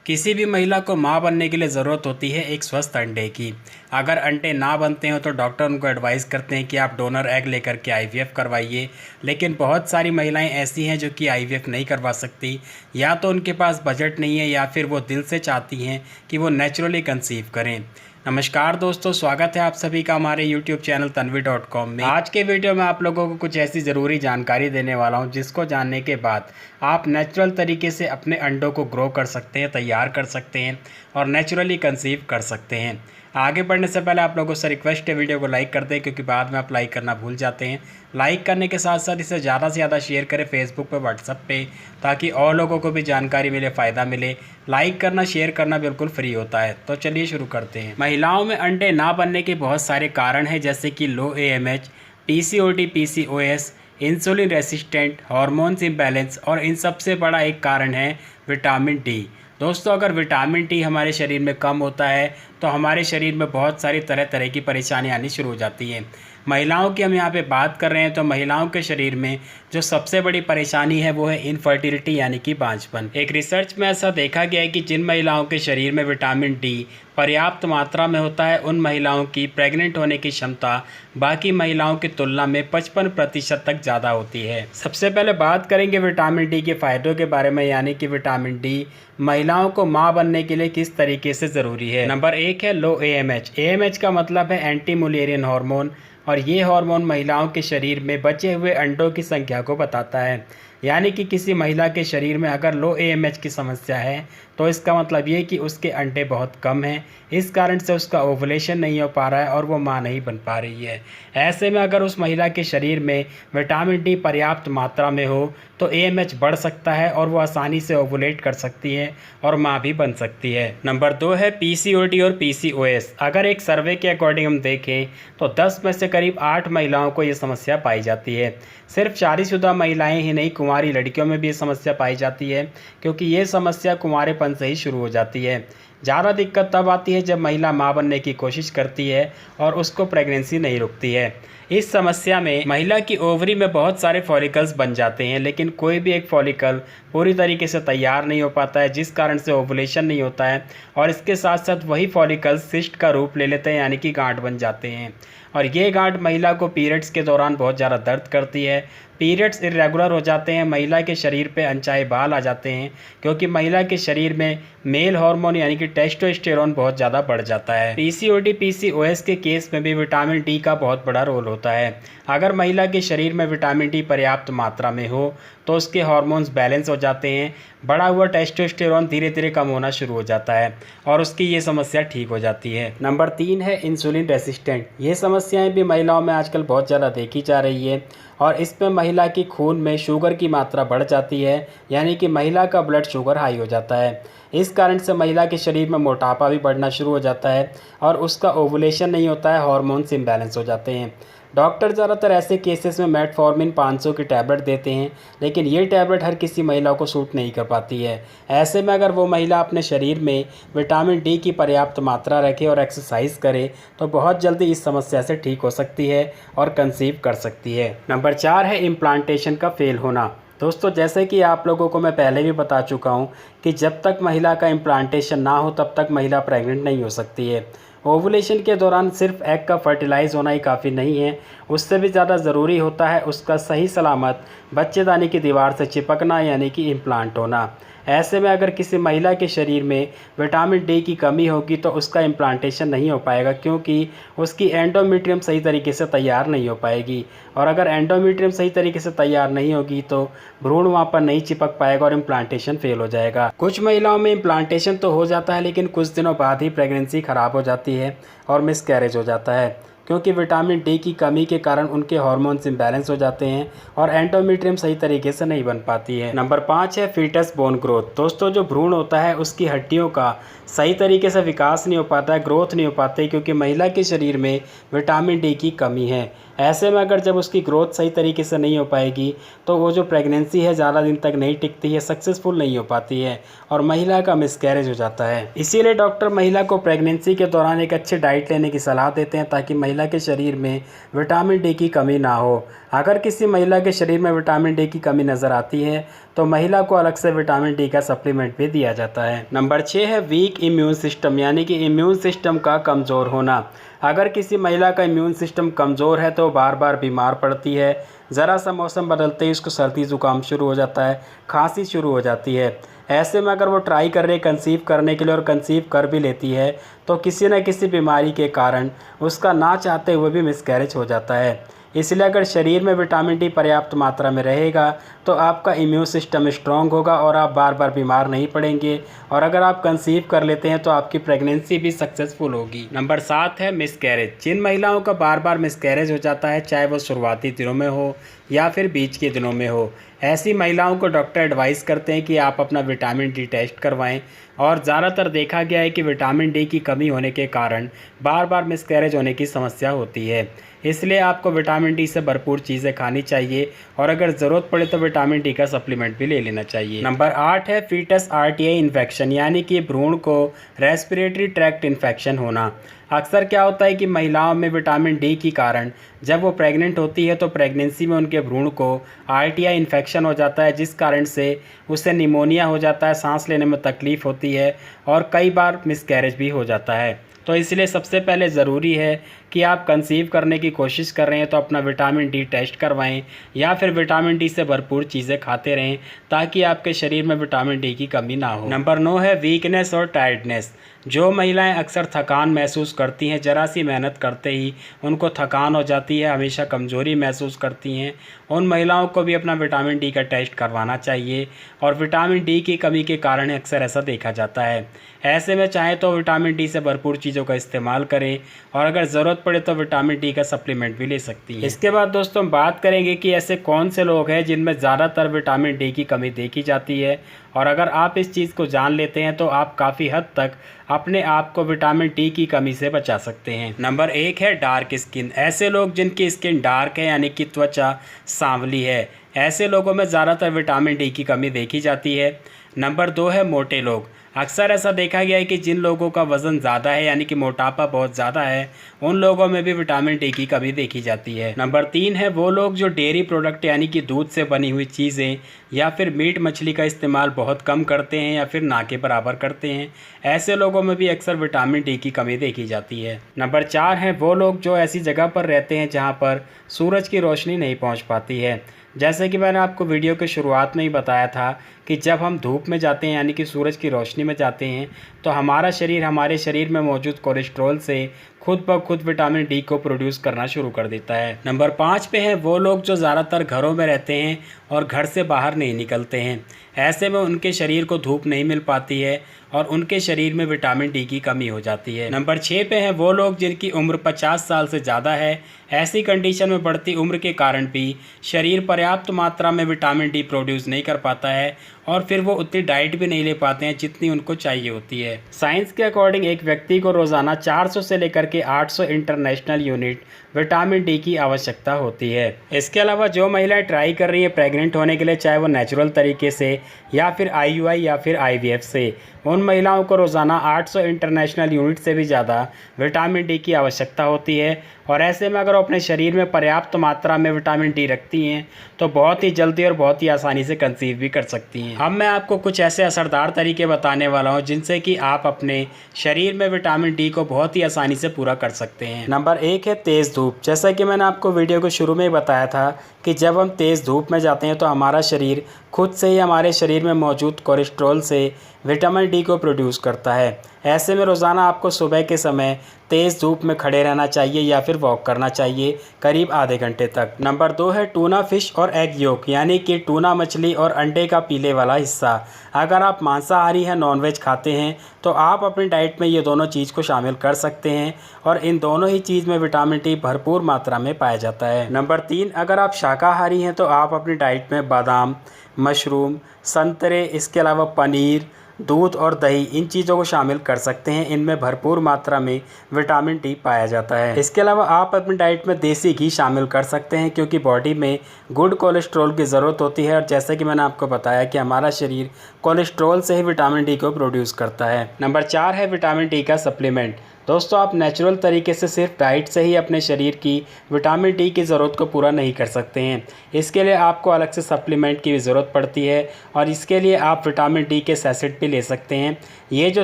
किसी भी महिला को मां बनने के लिए ज़रूरत होती है एक स्वस्थ अंडे की। अगर अंडे ना बनते हो तो डॉक्टर उनको एडवाइस करते हैं कि आप डोनर एग लेकर के आईवीएफ करवाइए। लेकिन बहुत सारी महिलाएं ऐसी हैं जो कि आईवीएफ नहीं करवा सकती, या तो उनके पास बजट नहीं है या फिर वो दिल से चाहती हैं कि वो नेचुरली कंसीव करें। नमस्कार दोस्तों, स्वागत है आप सभी का हमारे यूट्यूब चैनल tanvi.com में। आज के वीडियो में आप लोगों को कुछ ऐसी ज़रूरी जानकारी देने वाला हूं जिसको जानने के बाद आप नेचुरल तरीके से अपने अंडों को ग्रो कर सकते हैं, तैयार कर सकते हैं और नेचुरली कंसीव कर सकते हैं। आगे बढ़ने से पहले आप लोगों से रिक्वेस्ट है, वीडियो को लाइक कर दें क्योंकि बाद में आप लाइक करना भूल जाते हैं। लाइक करने के साथ साथ इसे ज़्यादा से ज़्यादा शेयर करें फेसबुक पे, व्हाट्सएप पे, ताकि और लोगों को भी जानकारी मिले, फ़ायदा मिले। लाइक करना, शेयर करना बिल्कुल फ्री होता है। तो चलिए शुरू करते हैं। महिलाओं में अंडे ना बनने के बहुत सारे कारण हैं, जैसे कि लो AMH, PCOD, PCOS, insulin resistant, hormones imbalance और इन सबसे बड़ा एक कारण है विटामिन डी। दोस्तों, अगर विटामिन डी हमारे शरीर में कम होता है तो हमारे शरीर में बहुत सारी तरह तरह की परेशानियां आनी शुरू हो जाती हैं। महिलाओं की हम यहाँ पे बात कर रहे हैं तो महिलाओं के शरीर में जो सबसे बड़ी परेशानी है वो है इनफर्टिलिटी, यानी कि बांझपन। एक रिसर्च में ऐसा देखा गया है कि जिन महिलाओं के शरीर में विटामिन डी पर्याप्त मात्रा में होता है उन महिलाओं की प्रेग्नेंट होने की क्षमता बाकी महिलाओं की तुलना में 55% तक ज़्यादा होती है। सबसे पहले बात करेंगे विटामिन डी के फ़ायदों के बारे में, यानी कि विटामिन डी महिलाओं को मां बनने के लिए किस तरीके से ज़रूरी है। नंबर 1 है लो AMH। AMH का मतलब है एंटी मुलेरियन हार्मोन, और ये हार्मोन महिलाओं के शरीर में बचे हुए अंडों की संख्या को बताता है। यानी कि किसी महिला के शरीर में अगर लो AMH की समस्या है तो इसका मतलब ये कि उसके अंडे बहुत कम हैं, इस कारण से उसका ओवुलेशन नहीं हो पा रहा है और वो मां नहीं बन पा रही है। ऐसे में अगर उस महिला के शरीर में विटामिन डी पर्याप्त मात्रा में हो तो AMH बढ़ सकता है और वो आसानी से ओवुलेट कर सकती है और मां भी बन सकती है। नंबर 2 है PCOD और PCOS। अगर एक सर्वे के अकॉर्डिंग हम देखें तो 10 में से करीब 8 महिलाओं को ये समस्या पाई जाती है। सिर्फ शादीशुदा महिलाएं ही नहीं, कुंवारी लड़कियों में भी ये समस्या पाई जाती है, क्योंकि ये समस्या कुंवारेपन से ही शुरू हो जाती है। ज़्यादा दिक्कत तब आती है जब महिला मां बनने की कोशिश करती है और उसको प्रेगनेंसी नहीं रुकती है। इस समस्या में महिला की ओवरी में बहुत सारे फॉलिकल्स बन जाते हैं, लेकिन कोई भी एक फॉलिकल पूरी तरीके से तैयार नहीं हो पाता है, जिस कारण से ओवुलेशन नहीं होता है और इसके साथ साथ वही फॉलिकल्स सिस्ट का रूप ले लेते हैं, यानी कि गांठ बन जाते हैं। और ये गांठ महिला को पीरियड्स के दौरान बहुत ज़्यादा दर्द करती है। पीरियड्स इरेगुलर हो जाते हैं, महिला के शरीर पे अनचाहे बाल आ जाते हैं, क्योंकि महिला के शरीर में मेल हार्मोन यानी कि टेस्टोस्टेरोन बहुत ज़्यादा बढ़ जाता है। PCOD PCOS के केस में भी विटामिन डी का बहुत बड़ा रोल होता है। अगर महिला के शरीर में विटामिन डी पर्याप्त मात्रा में हो तो उसके हार्मोन्स बैलेंस हो जाते हैं, बढ़ा हुआ टेस्टोस्टेरोन धीरे धीरे कम होना शुरू हो जाता है और उसकी ये समस्या ठीक हो जाती है। नंबर 3 है इंसुलिन रेसिस्टेंट। ये समस्याएं भी महिलाओं में आजकल बहुत ज़्यादा देखी जा रही है और इसमें महिला की खून में शुगर की मात्रा बढ़ जाती है, यानी कि महिला का ब्लड शुगर हाई हो जाता है। इस कारण से महिला के शरीर में मोटापा भी बढ़ना शुरू हो जाता है और उसका ओवुलेशन नहीं होता है, हार्मोन्स इम्बैलेंस हो जाते हैं। डॉक्टर ज़्यादातर ऐसे केसेस में मेटफॉर्मिन 500 की टैबलेट देते हैं, लेकिन ये टैबलेट हर किसी महिला को सूट नहीं कर पाती है। ऐसे में अगर वो महिला अपने शरीर में विटामिन डी की पर्याप्त मात्रा रखे और एक्सरसाइज करे तो बहुत जल्दी इस समस्या से ठीक हो सकती है और कंसीव कर सकती है। नंबर 4 है इम्प्लांटेशन का फेल होना। दोस्तों, जैसे कि आप लोगों को मैं पहले भी बता चुका हूँ कि जब तक महिला का इम्प्लांटेशन ना हो तब तक महिला प्रेग्नेंट नहीं हो सकती है। ओवुलेशन के दौरान सिर्फ एग का फर्टिलाइज होना ही काफ़ी नहीं है, उससे भी ज़्यादा ज़रूरी होता है उसका सही सलामत बच्चेदानी की दीवार से चिपकना, यानी कि इम्प्लांट होना। ऐसे में अगर किसी महिला के शरीर में विटामिन डी की कमी होगी तो उसका इम्प्लांटेशन नहीं हो पाएगा, क्योंकि उसकी एंडोमेट्रियम सही तरीके से तैयार नहीं हो पाएगी। और अगर एंडोमेट्रियम सही तरीके से तैयार नहीं होगी तो भ्रूण वहाँ पर नहीं चिपक पाएगा और इम्प्लांटेशन फेल हो जाएगा। कुछ महिलाओं में इम्प्लांटेशन तो हो जाता है, लेकिन कुछ दिनों बाद ही प्रेगनेंसी ख़राब हो जाती है और मिसकैरेज हो जाता है, क्योंकि विटामिन डी की कमी के कारण उनके हार्मोन्स इम्बैलेंस हो जाते हैं और एंडोमेट्रियम सही तरीके से नहीं बन पाती है। नंबर 5 है फीटस बोन ग्रोथ। दोस्तों, जो भ्रूण होता है उसकी हड्डियों का सही तरीके से विकास नहीं हो पाता है, ग्रोथ नहीं हो पाती, क्योंकि महिला के शरीर में विटामिन डी की कमी है। ऐसे में अगर जब उसकी ग्रोथ सही तरीके से नहीं हो पाएगी तो वो जो प्रेगनेंसी है ज़्यादा दिन तक नहीं टिकती है, सक्सेसफुल नहीं हो पाती है और महिला का मिसकैरेज हो जाता है। इसीलिए डॉक्टर महिला को प्रेगनेंसी के दौरान एक अच्छी डाइट लेने की सलाह देते हैं ताकि महिला महिला के शरीर में विटामिन डी की कमी ना हो। अगर किसी महिला के शरीर में विटामिन डी की कमी नज़र आती है तो महिला को अलग से विटामिन डी का सप्लीमेंट भी दिया जाता है। नंबर 6 है वीक इम्यून सिस्टम, यानी कि इम्यून सिस्टम का कमज़ोर होना। अगर किसी महिला का इम्यून सिस्टम कमज़ोर है तो बार बार बीमार पड़ती है। ज़रा सा मौसम बदलते ही उसको सर्दी ज़ुकाम शुरू हो जाता है, खांसी शुरू हो जाती है। ऐसे में अगर वो ट्राई कर रही है कंसीव करने के लिए और कंसीव कर भी लेती है तो किसी न किसी बीमारी के कारण उसका ना चाहते हुए भी मिसकैरेज हो जाता है। इसलिए अगर शरीर में विटामिन डी पर्याप्त मात्रा में रहेगा तो आपका इम्यून सिस्टम स्ट्रॉन्ग होगा और आप बार बार बीमार नहीं पड़ेंगे। और अगर आप कंसीव कर लेते हैं तो आपकी प्रेगनेंसी भी सक्सेसफुल होगी। नंबर 7 है मिसकैरेज। जिन महिलाओं का बार बार मिसकैरेज हो जाता है, चाहे वो शुरुआती दिनों में हो या फिर बीच के दिनों में हो, ऐसी महिलाओं को डॉक्टर एडवाइस करते हैं कि आप अपना विटामिन डी टेस्ट करवाएं। और ज़्यादातर देखा गया है कि विटामिन डी की कमी होने के कारण बार बार मिसकैरेज होने की समस्या होती है। इसलिए आपको विटामिन डी से भरपूर चीज़ें खानी चाहिए और अगर ज़रूरत पड़े तो विटामिन डी का सप्लीमेंट भी ले लेना चाहिए। नंबर 8 है फीटस आरटीआई इन्फेक्शन, यानी कि भ्रूण को रेस्पिरेटरी ट्रैक्ट इन्फेक्शन होना। अक्सर क्या होता है कि महिलाओं में विटामिन डी के कारण जब वो प्रेग्नेंट होती है तो प्रेगनेंसी में उनके भ्रूण को आरटीआई इन्फेक्शन हो जाता है, जिस कारण से उसे निमोनिया हो जाता है, सांस लेने में तकलीफ़ होती है और कई बार मिसकैरेज भी हो जाता है। तो इसलिए सबसे पहले ज़रूरी है कि आप कंसीव करने की कोशिश कर रहे हैं तो अपना विटामिन डी टेस्ट करवाएं या फिर विटामिन डी से भरपूर चीज़ें खाते रहें ताकि आपके शरीर में विटामिन डी की कमी ना हो। नंबर 9 है वीकनेस और टायर्डनेस। जो महिलाएं अक्सर थकान महसूस करती हैं, ज़रा सी मेहनत करते ही उनको थकान हो जाती है, हमेशा कमज़ोरी महसूस करती हैं, उन महिलाओं को भी अपना विटामिन डी का टेस्ट करवाना चाहिए। और विटामिन डी की कमी के कारण अक्सर ऐसा देखा जाता है। ऐसे में चाहे तो विटामिन डी से भरपूर चीज़ों का इस्तेमाल करें और अगर ज़रूरत पड़े तो विटामिन डी का सप्लीमेंट भी ले सकती है। इसके बाद दोस्तों हम बात करेंगे कि ऐसे कौन से लोग हैं जिनमें ज़्यादातर विटामिन डी की कमी देखी जाती है। और अगर आप इस चीज़ को जान लेते हैं तो आप काफ़ी हद तक अपने आप को विटामिन डी की कमी से बचा सकते हैं। नंबर 1 है डार्क स्किन। ऐसे लोग जिनकी स्किन डार्क है, यानी कि त्वचा सांवली है, ऐसे लोगों में ज़्यादातर विटामिन डी की कमी देखी जाती है। नंबर 2 है मोटे लोग। अक्सर ऐसा देखा गया है कि जिन लोगों का वज़न ज़्यादा है, यानी कि मोटापा बहुत ज़्यादा है, उन लोगों में भी विटामिन डी की कमी देखी जाती है। नंबर 3 है वो लोग जो डेयरी प्रोडक्ट यानी कि दूध से बनी हुई चीज़ें या फिर मीट मछली का इस्तेमाल बहुत कम करते हैं या फिर ना के बराबर करते हैं, ऐसे लोगों में भी अक्सर विटामिन डी की कमी देखी जाती है। नंबर 4 है वो लोग जो ऐसी जगह पर रहते हैं जहाँ पर सूरज की रोशनी नहीं पहुँच पाती है। जैसे कि मैंने आपको वीडियो के शुरुआत में ही बताया था कि जब हम धूप में जाते हैं, यानी कि सूरज की रोशनी में जाते हैं, तो हमारा शरीर हमारे शरीर में मौजूद कोलेस्ट्रॉल से खुद ब खुद विटामिन डी को प्रोड्यूस करना शुरू कर देता है। नंबर 5 पे है वो लोग जो ज़्यादातर घरों में रहते हैं और घर से बाहर नहीं निकलते हैं। ऐसे में उनके शरीर को धूप नहीं मिल पाती है और उनके शरीर में विटामिन डी की कमी हो जाती है। नंबर 6 पे है वो लोग जिनकी उम्र 50 साल से ज़्यादा है। ऐसी कंडीशन में बढ़ती उम्र के कारण भी शरीर पर्याप्त मात्रा में विटामिन डी प्रोड्यूस नहीं कर पाता है और फिर वो उतनी डाइट भी नहीं ले पाते हैं जितनी उनको चाहिए होती है। साइंस के अकॉर्डिंग एक व्यक्ति को रोज़ाना 400 से लेकर के 800 इंटरनेशनल यूनिट विटामिन डी की आवश्यकता होती है। इसके अलावा जो महिलाएं ट्राई कर रही हैं प्रेग्नेंट होने के लिए, चाहे वो नेचुरल तरीके से या फिर आईयूआई या फिर आईवीएफ से, उन महिलाओं को रोज़ाना 800 इंटरनेशनल यूनिट से भी ज़्यादा विटामिन डी की आवश्यकता होती है। और ऐसे में अगर वो अपने शरीर में पर्याप्त मात्रा में विटामिन डी रखती हैं तो बहुत ही जल्दी और बहुत ही आसानी से कंसीव भी कर सकती हैं। अब मैं आपको कुछ ऐसे असरदार तरीके बताने वाला हूं जिनसे कि आप अपने शरीर में विटामिन डी को बहुत ही आसानी से पूरा कर सकते हैं। नंबर 1 है तेज़ धूप। जैसा कि मैंने आपको वीडियो के शुरू में ही बताया था कि जब हम तेज़ धूप में जाते हैं तो हमारा शरीर खुद से ही हमारे शरीर में मौजूद कोलेस्ट्रॉल से विटामिन डी को प्रोड्यूस करता है। ऐसे में रोज़ाना आपको सुबह के समय तेज़ धूप में खड़े रहना चाहिए या फिर वॉक करना चाहिए करीब आधे घंटे तक। नंबर 2 है टूना फिश और एग योक, यानी कि टूना मछली और अंडे का पीले वाला हिस्सा। अगर आप मांसाहारी हैं, नॉनवेज खाते हैं, तो आप अपनी डाइट में ये दोनों चीज़ को शामिल कर सकते हैं और इन दोनों ही चीज़ में विटामिन डी भरपूर मात्रा में पाया जाता है। नंबर 3, अगर आप शाकाहारी हैं तो आप अपनी डाइट में बादाम, मशरूम, संतरे, इसके अलावा पनीर, दूध और दही, इन चीज़ों को शामिल कर सकते हैं। इनमें भरपूर मात्रा में विटामिन डी पाया जाता है। इसके अलावा आप अपनी डाइट में देसी घी शामिल कर सकते हैं क्योंकि बॉडी में गुड कोलेस्ट्रॉल की ज़रूरत होती है और जैसे कि मैंने आपको बताया कि हमारा शरीर कोलेस्ट्रॉल से ही विटामिन डी को प्रोड्यूस करता है। नंबर 4 है विटामिन डी का सप्लीमेंट। दोस्तों आप नेचुरल तरीके से सिर्फ डाइट से ही अपने शरीर की विटामिन डी की ज़रूरत को पूरा नहीं कर सकते हैं। इसके लिए आपको अलग से सप्लीमेंट की भी ज़रूरत पड़ती है और इसके लिए आप विटामिन डी के सैसेट भी ले सकते हैं। ये जो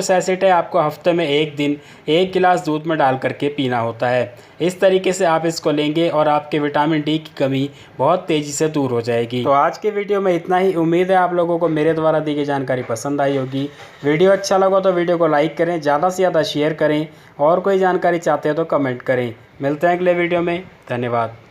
सैसेट है आपको हफ्ते में एक दिन 1 गिलास दूध में डाल करके पीना होता है। इस तरीके से आप इसको लेंगे और आपके विटामिन डी की कमी बहुत तेज़ी से दूर हो जाएगी। तो आज के वीडियो में इतना ही। उम्मीद है आप लोगों को मेरे द्वारा दी गई जानकारी पसंद आई होगी। वीडियो अच्छा लगा तो वीडियो को लाइक करें, ज़्यादा से ज़्यादा शेयर करें और कोई जानकारी चाहते हो तो कमेंट करें। मिलते हैं अगले वीडियो में। धन्यवाद।